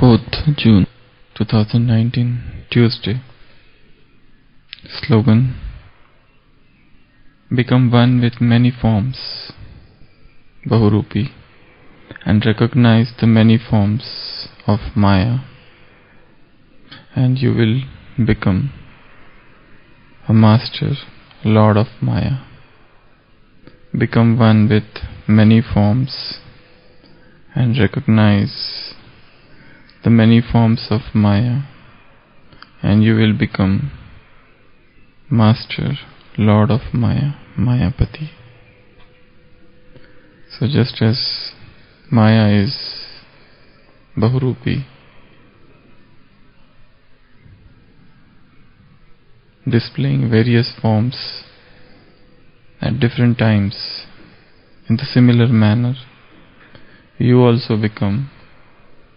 4th June 2019, Tuesday. Slogan: Become one with many forms, Bahurupi, and recognize the many forms of Maya, and you will become a master, Lord of Maya. Become one with many forms and recognize the many forms of Maya, and you will become Master, Lord of Maya, Mayapati. So just as Maya is Bahurupi, displaying various forms at different times, in the similar manner, you also become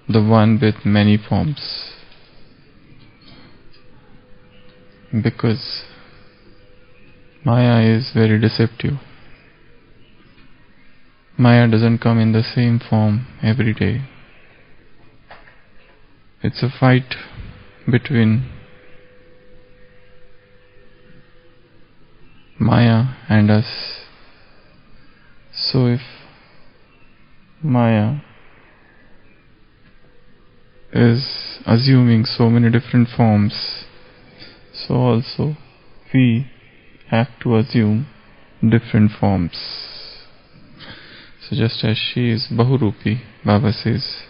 the one with many forms, because Maya is very deceptive. Maya doesn't come in the same form every day. It's a fight between Maya and us. So if Maya is assuming so many different forms, so also we have to assume different forms. So just as she is Bahurupi, Baba says,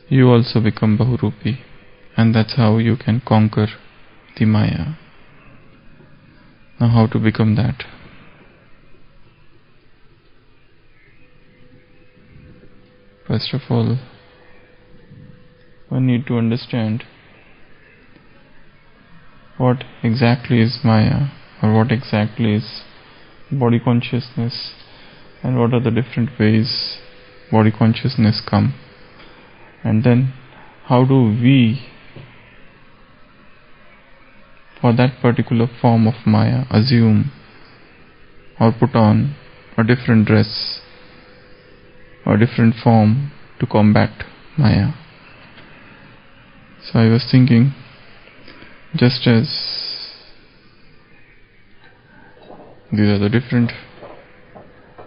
you also become Bahurupi, and that's how you can conquer the Maya. Now how to become that? First of all, one need to understand what exactly is Maya, or what exactly is body consciousness, and what are the different ways body consciousness come, and then how do we, for that particular form of Maya, assume or put on a different dress or different form to combat Maya. So I was thinking, just as these are the different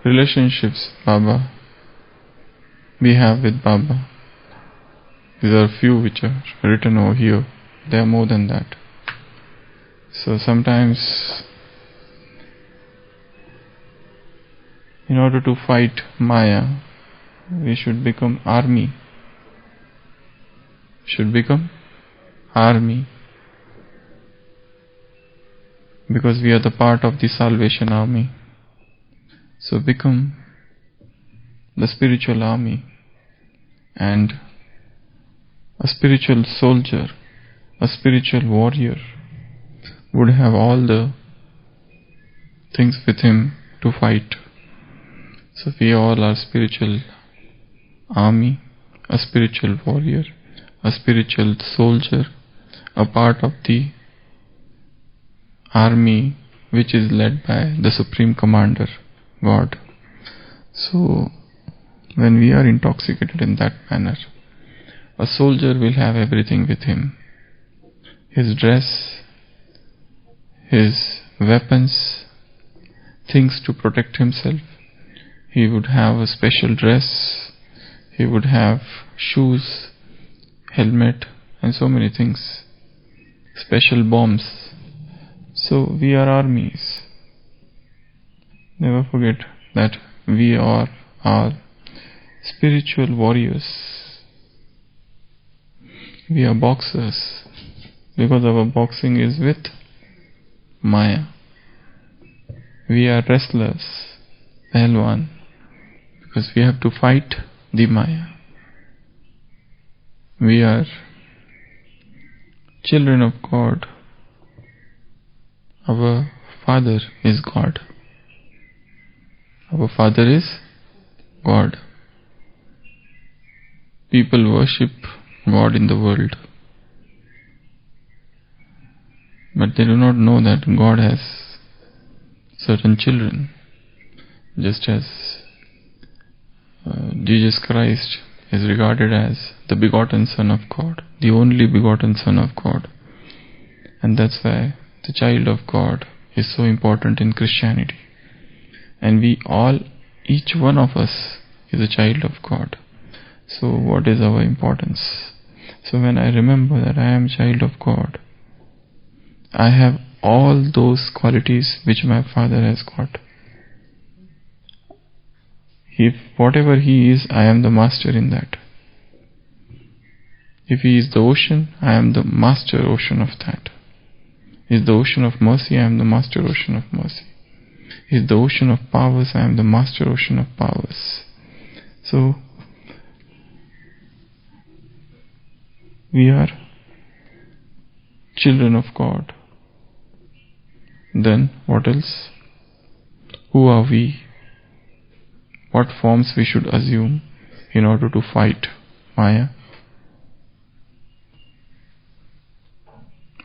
relationships we have with Baba. These are few which are written over here. There are more than that. So sometimes, in order to fight Maya, we should become army. Because we are the part of the Salvation Army. So become the spiritual army, and a spiritual soldier, a spiritual warrior would have all the things with him to fight. So we all are spiritual army, a spiritual warrior, a spiritual soldier, a part of the army which is led by the Supreme Commander, God. So when we are intoxicated in that manner, a soldier will have everything with him: his dress, his weapons, things to protect himself. He would have a special dress, he would have shoes, helmet, and so many things, special bombs. So we are armies. Never forget that we are spiritual warriors. We are boxers, because our boxing is with Maya. We are wrestlers, Pahalwan, because we have to fight the Maya. We are children of God. Our Father is God. Our Father is God. People worship God in the world, but they do not know that God has certain children. Just as Jesus Christ is regarded as the begotten Son of God, the only begotten Son of God. And that's why the child of God is so important in Christianity. And we all, each one of us is a child of God. So what is our importance? So when I remember that I am a child of God, I have all those qualities which my Father has got. If whatever He is, I am the master in that. If He is the ocean, I am the master ocean of that. He is the ocean of mercy, I am the master ocean of mercy. He is the ocean of powers, I am the master ocean of powers. So, we are children of God. Then, what else? Who are we? What forms we should assume in order to fight Maya?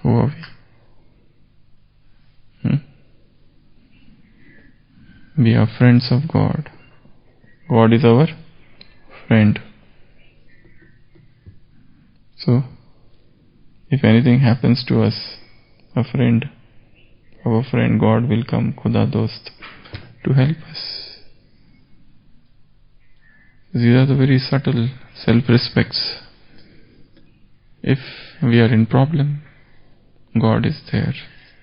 Who are we? We are friends of God. God is our friend. So, if anything happens to us, our friend God will come, Khuda Dost, to help us. These are the very subtle self-respects. If we are in problem, God is there,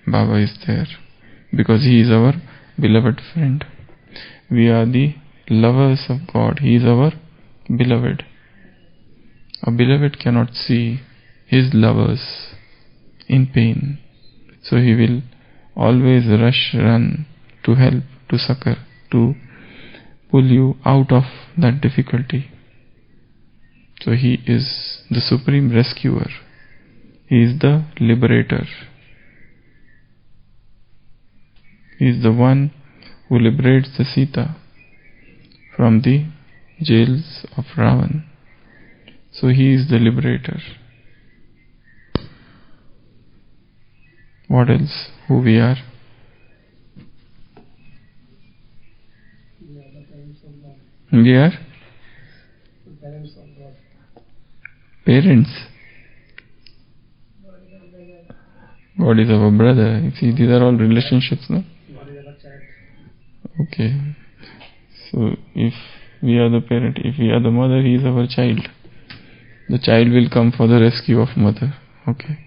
Baba is there, because He is our beloved friend. We are the lovers of God. He is our beloved. A beloved cannot see his lovers in pain, so he will always run to help, to succor, to pull you out of that difficulty. So He is the supreme rescuer. He is the liberator. He is the one who liberates the Sita from the jails of Ravan. So He is the liberator. What else? Who we are? We are parents. God is our brother. You see, these are all relationships, no? Okay. So if we are the parent, if we are the mother, He is our child. The child will come for the rescue of mother. Okay.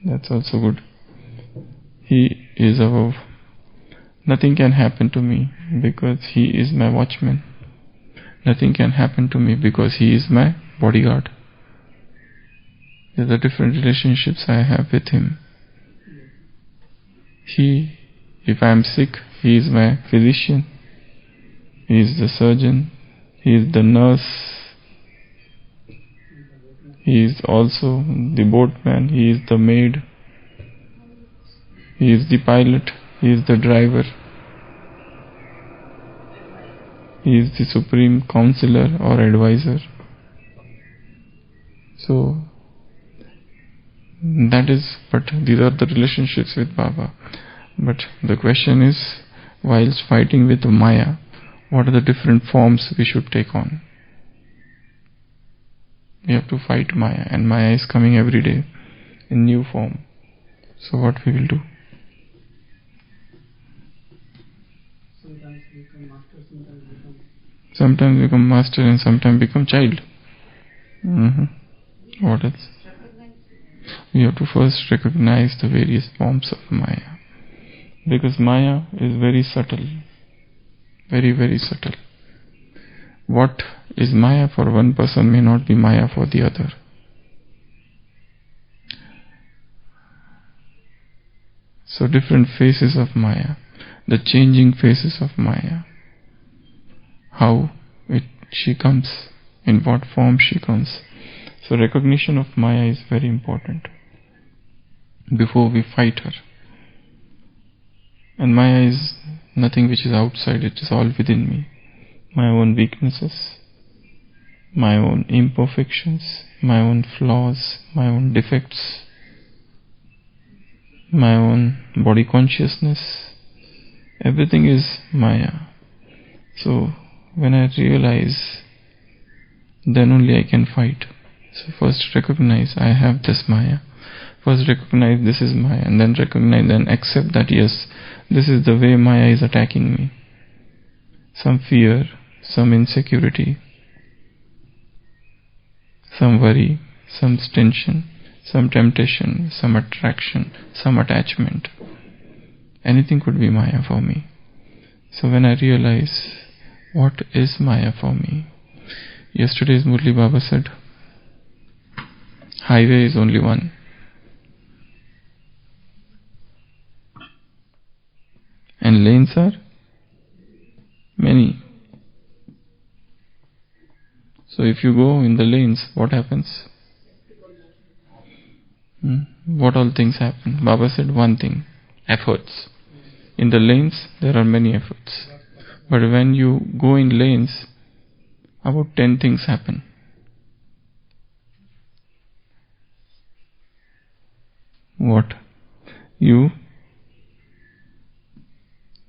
That's also good. He is our... Nothing can happen to me because He is my watchman. Nothing can happen to me because He is my bodyguard. These are different relationships I have with Him. If I am sick, He is my physician. He is the surgeon. He is the nurse. He is also the boatman. He is the maid. He is the pilot. He is the driver. He is the supreme counselor or advisor. So, that is, but these are the relationships with Baba. But the question is, whilst fighting with Maya, what are the different forms we should take on? We have to fight Maya, and Maya is coming every day in new form. So what we will do? Sometimes become master and sometimes become child. What else? We have to first recognize the various forms of Maya. Because Maya is very subtle. Very, very subtle. What is Maya for one person may not be Maya for the other. So different phases of Maya. The changing phases of Maya. How she comes. In what form she comes. So recognition of Maya is very important before we fight her. And Maya is nothing which is outside, it is all within me. My own weaknesses, my own imperfections, my own flaws, my own defects, my own body consciousness, everything is Maya. So when I realize then only I can fight. So first recognize I have this Maya. First recognize this is Maya, and then recognize and accept that yes, this is the way Maya is attacking me. Some fear, some insecurity, some worry, some tension, some temptation, some attraction, some attachment. Anything could be Maya for me. So when I realize what is Maya for me, yesterday's Murli Baba said, highway is only one. And lanes are many. So if you go in the lanes, what happens? What all things happen? Baba said one thing, efforts. In the lanes, there are many efforts. But when you go in lanes, about 10 things happen. What?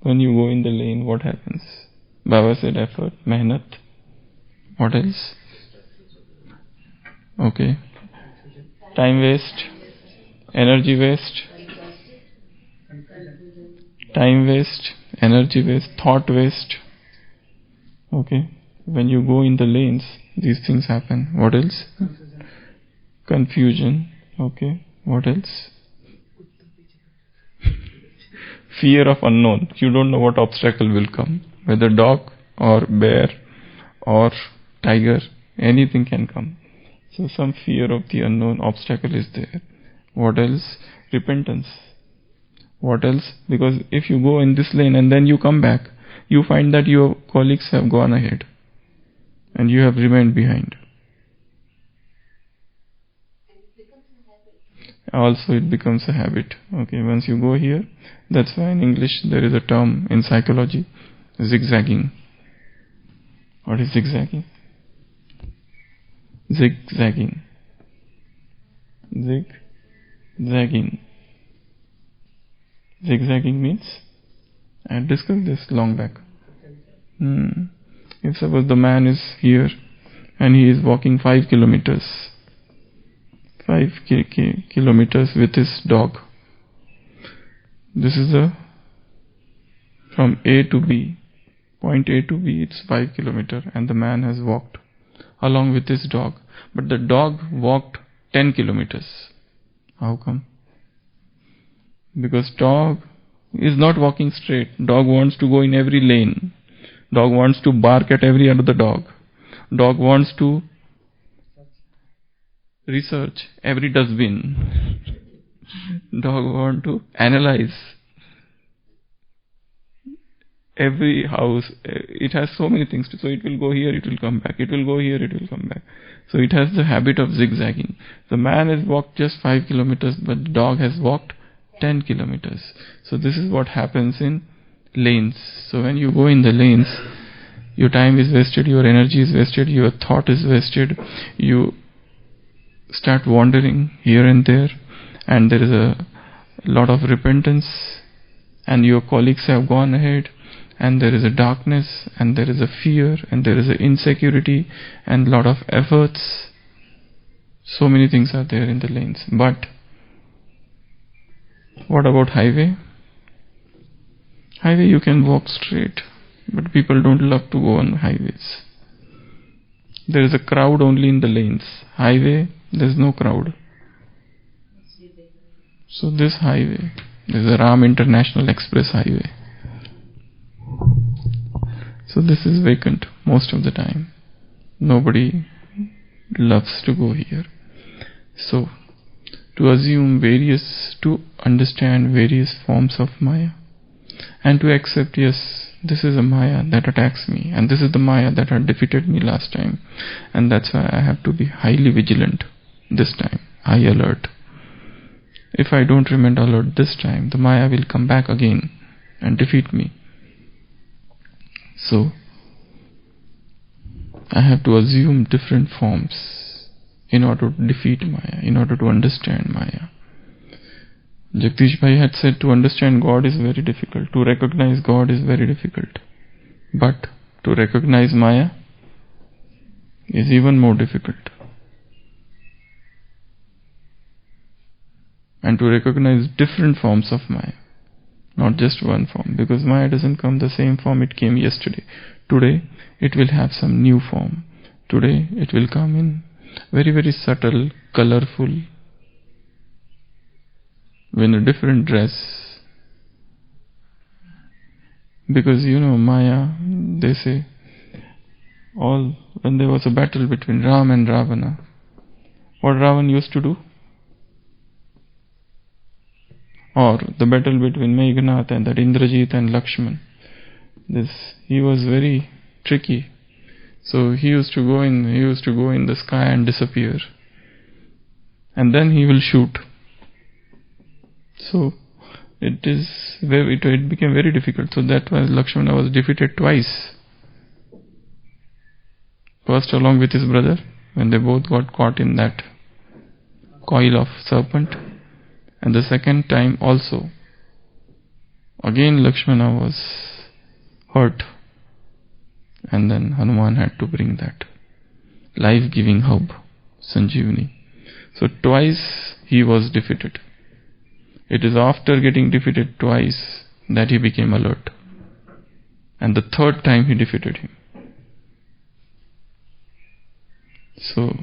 When you go in the lane, what happens? Baba said effort, mehnat. What else? Okay. Time waste, energy waste, time waste, energy waste, thought waste. Okay. When you go in the lanes, these things happen. What else? Confusion. Okay. What else? Fear of unknown. You don't know what obstacle will come. Whether dog or bear or tiger, anything can come. So some fear of the unknown obstacle is there. What else? Repentance. What else? Because if you go in this lane and then you come back, you find that your colleagues have gone ahead and you have remained behind. Also it becomes a habit. Okay, once you go here, that's why in English there is a term in psychology, zigzagging. What is zigzagging? Zigzagging. Zigzagging. Zigzagging means, I had discussed this long back. If suppose the man is here and he is walking 5 kilometers, 5 kilometers with his dog. This is from A to B. Point A to B, it's 5 kilometers, and the man has walked along with his dog. But the dog walked 10 kilometers. How come? Because dog is not walking straight. Dog wants to go in every lane. Dog wants to bark at every other dog. Dog wants to research every dustbin. Dog wants to analyze every house. It has so many things. So it will go here, it will come back. It will go here, it will come back. So it has the habit of zigzagging. The man has walked just 5 kilometers, but the dog has walked 10 kilometers. So this is what happens in lanes. So when you go in the lanes, your time is wasted, your energy is wasted, your thought is wasted. You start wandering here and there, and there is a lot of repentance, and your colleagues have gone ahead, and there is a darkness, and there is a fear, and there is an insecurity, and lot of efforts. So many things are there in the lanes. But what about highway? Highway you can walk straight, but people don't love to go on highways. There is a crowd only in the lanes. Highway, there is no crowd. So this highway, there is a Ram International Express Highway. So this is vacant most of the time. Nobody loves to go here. So to understand various forms of Maya, and to accept, yes, this is a Maya that attacks me, and this is the Maya that had defeated me last time, and that's why I have to be highly vigilant this time, high alert. If I don't remain alert this time, the Maya will come back again and defeat me. So I have to assume different forms in order to defeat Maya, in order to understand Maya. Jagdish Bhai had said to understand God is very difficult, to recognize God is very difficult, but to recognize Maya, is even more difficult. And to recognize different forms of Maya, not just one form, because Maya doesn't come the same form it came yesterday. Today it will have some new form. Today it will come in very, very subtle, colorful, in a different dress. Because Maya, they say, when there was a battle between Ram and Ravana, what Ravan used to do? Or the battle between Meghnad and that Indrajit and Lakshman. He was very tricky. So he used to go in the sky and disappear. And then he will shoot. So it became very difficult. So that was Lakshmana was defeated twice. First along with his brother, when they both got caught in that coil of serpent. And the second time also, again Lakshmana was hurt, and then Hanuman had to bring that life-giving hub, Sanjeevani. So twice he was defeated. It is after getting defeated twice that he became alert. And the third time he defeated him. So,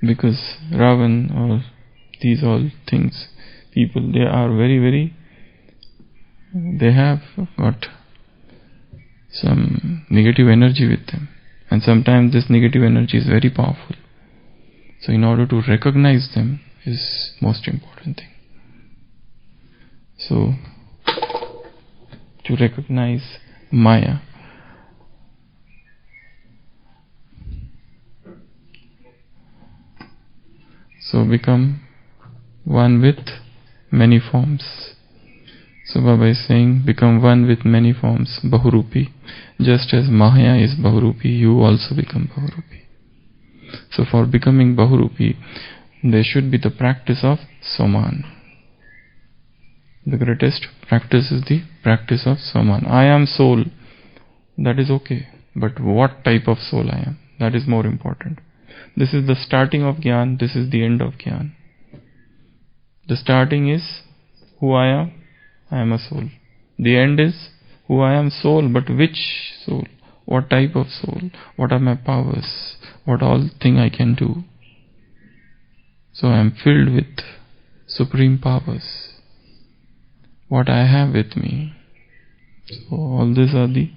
because Ravan or these all things, people, they are very, very, they have got some negative energy with them. And sometimes this negative energy is very powerful. So in order to recognize them is most important thing. So, to recognize Maya. So become one with many forms. So Baba is saying, become one with many forms, Bahurupi. Just as Maya is Bahurupi, you also become Bahurupi. So for becoming Bahurupi, there should be the practice of Soman. The greatest practice is the practice of Soman. I am soul. That is okay. But what type of soul I am? That is more important. This is the starting of Gyan. This is the end of Gyan. The starting is who I am. I am a soul. The end is who I am, soul. But which soul? What type of soul? What are my powers? What all thing I can do? So I am filled with supreme powers. What I have with me. So all these are the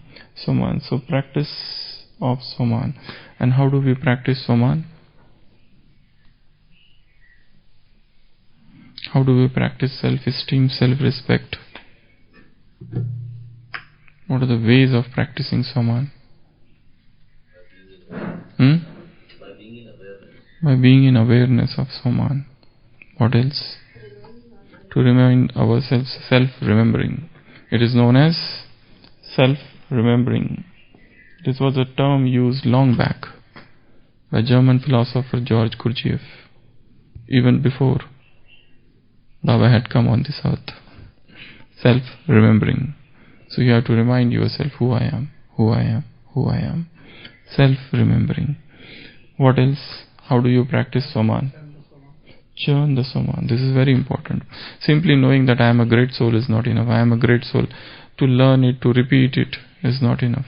Soman. So practice of Soman. And how do we practice Soman? How do we practice self-esteem, self-respect? What are the ways of practicing Soman? By being in awareness of Soman. What else? To remind ourselves, self-remembering. It is known as self-remembering. This was a term used long back by German philosopher George Gurdjieff, even before Baba had come on this earth. Self-remembering. So you have to remind yourself who I am, who I am, who I am. Self-remembering. What else? How do you practice Soman? Churn the Soman. This is very important. Simply knowing that I am a great soul is not enough. I am a great soul. To learn it, to repeat it is not enough.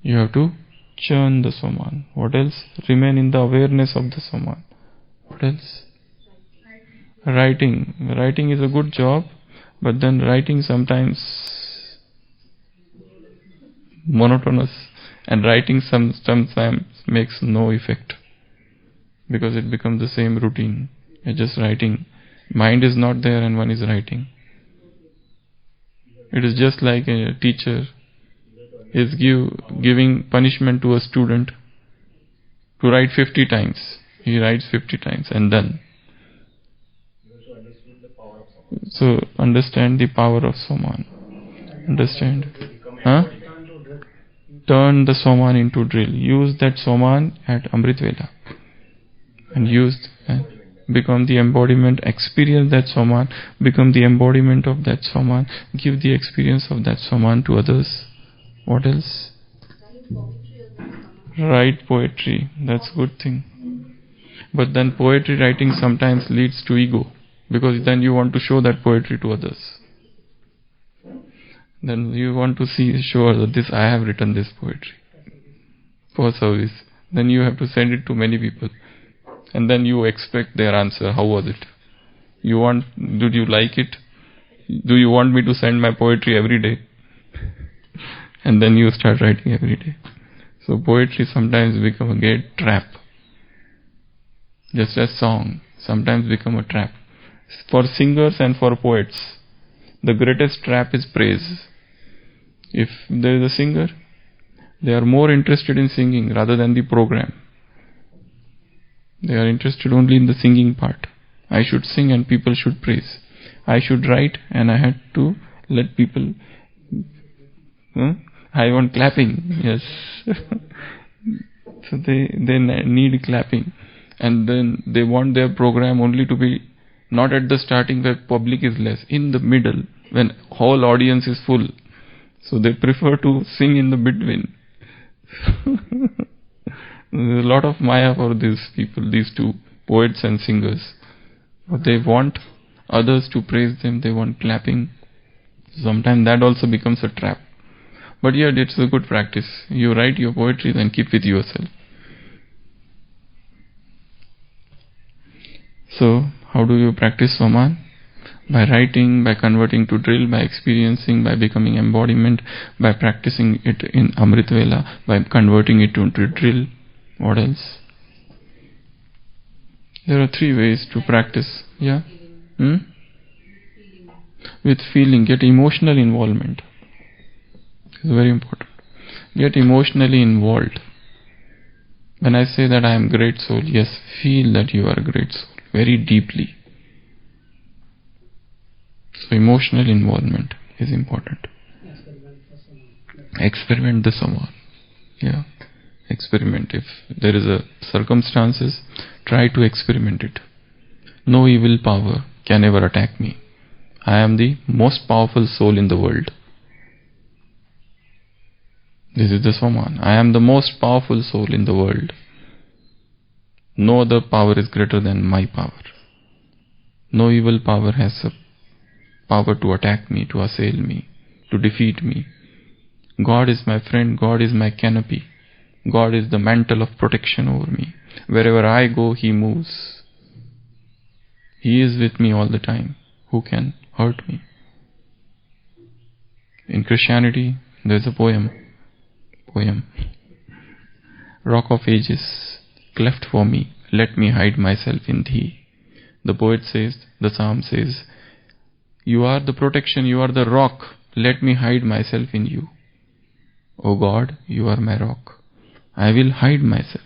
You have to churn the Soman. What else? Remain in the awareness of the Soman. What else? Writing. Writing is a good job, but then writing sometimes monotonous, and writing sometimes makes no effect because it becomes the same routine. You're just writing. Mind is not there and one is writing. It is just like a teacher is giving punishment to a student to write 50 times. He writes 50 times and then. So understand the power of Soman. Understand? Turn the Soman into drill. Use that Soman at Amrit Vela. And become the embodiment, experience that Soman, become the embodiment of that Soman, give the experience of that Soman to others. What else? Write poetry. That's a good thing. But then poetry writing sometimes leads to ego, because then you want to show that poetry to others. Then you want to show that this, I have written this poetry for service. Then you have to send it to many people, and then you expect their answer. How was it? Did you like it? Do you want me to send my poetry every day? And then you start writing every day. So poetry sometimes become a great trap. Just as song sometimes become a trap. For singers and for poets, the greatest trap is praise. If there is a singer, they are more interested in singing rather than the program. They are interested only in the singing part. I should sing and people should praise. I should write and I had to let people... I want clapping, yes. So they need clapping. And then they want their program only to be not at the starting where public is less, in the middle when whole audience is full. So they prefer to sing in the between. There's a lot of maya for these people, these two, poets and singers. But they want others to praise them, they want clapping. Sometimes that also becomes a trap. But yet it's a good practice. You write your poetry, then keep with yourself. So, how do you practice Swaman? By writing, by converting to drill, by experiencing, by becoming embodiment, by practicing it in Amrit Vela, by converting it into drill. What else? There are 3 ways to practice. Yeah? With feeling, get emotional involvement. It's very important. Get emotionally involved. When I say that I am great soul, yes, feel that you are a great soul very deeply. So emotional involvement is important. Experiment the Saman. Yeah. Experiment. If there is a circumstances, try to experiment it. No evil power can ever attack me. I am the most powerful soul in the world. This is the Swaman. I am the most powerful soul in the world. No other power is greater than my power. No evil power has a power to attack me, to assail me, to defeat me. God is my friend. God is my canopy. God is the mantle of protection over me. Wherever I go, He moves. He is with me all the time. Who can hurt me? In Christianity, there is a poem. Rock of ages, cleft for me, let me hide myself in thee. The poet says, the psalm says, you are the protection, you are the rock, let me hide myself in you. O God, you are my rock. I will hide myself.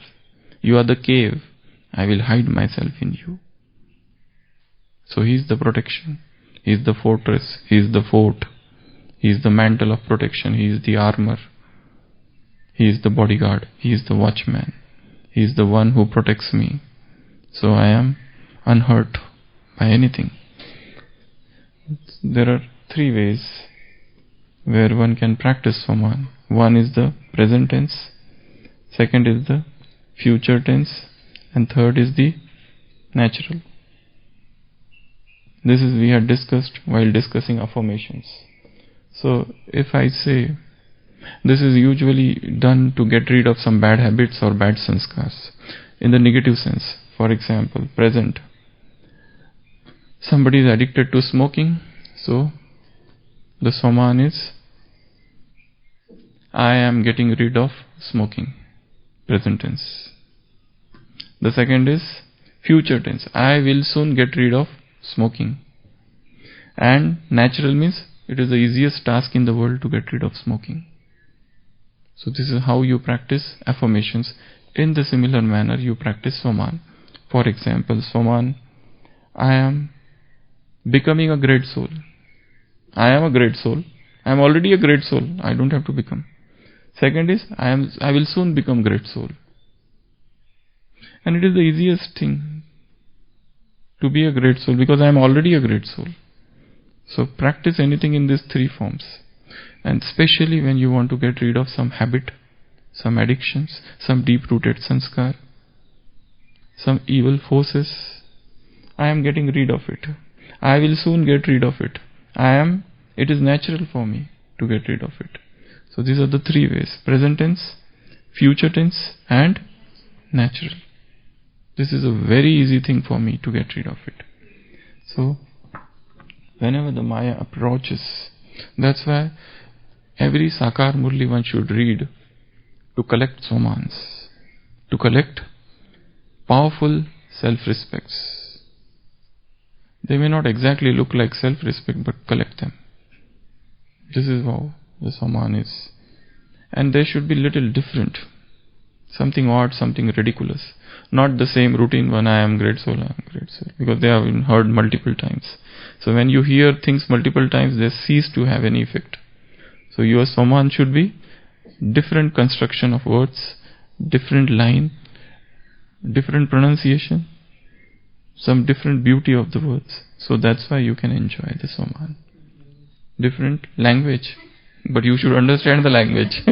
You are the cave, I will hide myself in you. So He is the protection, He is the fortress, He is the fort, He is the mantle of protection, He is the armor. He is the bodyguard. He is the watchman. He is the one who protects me. So I am unhurt by anything. There are 3 ways where one can practice Swaman. One is the present tense, second is the future tense, and third is the natural. This is we had discussed while discussing affirmations. So if I say, this is usually done to get rid of some bad habits or bad sanskars. In the negative sense, for example, present. Somebody is addicted to smoking, so the Swaman is, I am getting rid of smoking. Present tense. The second is future tense. I will soon get rid of smoking. And natural means it is the easiest task in the world to get rid of smoking. So this is how you practice affirmations. In the similar manner, you practice Swaman. For example, Swaman, I am becoming a great soul. I am a great soul. I am already a great soul. I don't have to become. Second is, I will soon become great soul. And it is the easiest thing to be a great soul because I am already a great soul. So practice anything in these 3 forms. And especially when you want to get rid of some habit, some addictions, some deep-rooted sanskar, some evil forces. I am getting rid of it. I will soon get rid of it. It is natural for me to get rid of it. So these are the three ways: present tense, future tense, and natural. This is a very easy thing for me to get rid of it. So whenever the Maya approaches, that's why every Sakar Murli one should read to collect somans, to collect powerful self-respects. They may not exactly look like self-respect, but collect them. This is how the saman is. And they should be little different. Something odd, something ridiculous. Not the same routine one, I am great soul, I am great soul. Because they have been heard multiple times. So when you hear things multiple times, they cease to have any effect. So your saman should be different construction of words, different line, different pronunciation, some different beauty of the words. So that's why you can enjoy the saman. Different language, but you should understand the language.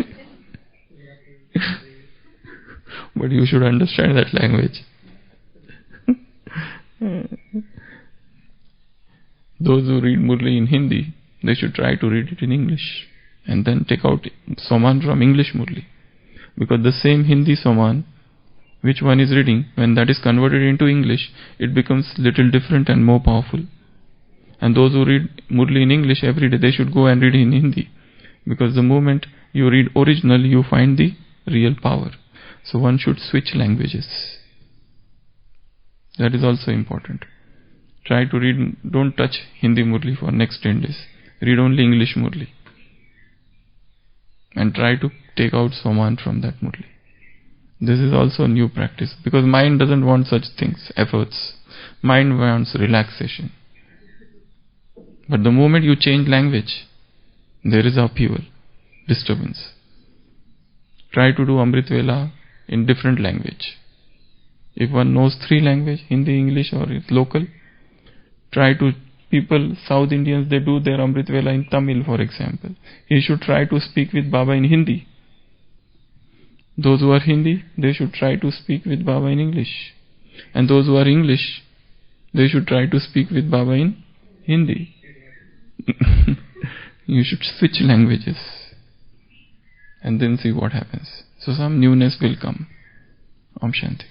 But you should understand that language. Those who read Murli in Hindi, they should try to read it in English and then take out saman from English Murli. Because the same Hindi saman, which one is reading, when that is converted into English, it becomes little different and more powerful. And those who read Murli in English every day, they should go and read in Hindi. Because the moment you read original, you find the real power. So one should switch languages. That is also important. Try to read, don't touch Hindi Murli for next 10 days. Read only English Murli. And try to take out saman from that Murli. This is also a new practice. Because mind doesn't want such things, efforts. Mind wants relaxation. But the moment you change language, there is upheaval, disturbance. Try to do Amrit Vela in different language. If one knows 3 languages, Hindi, English or local, try to, people, South Indians, they do their Amrit Vela in Tamil, for example. He should try to speak with Baba in Hindi. Those who are Hindi, they should try to speak with Baba in English. And those who are English, they should try to speak with Baba in Hindi. You should switch languages and then see what happens. So some newness will come. Om Shanti.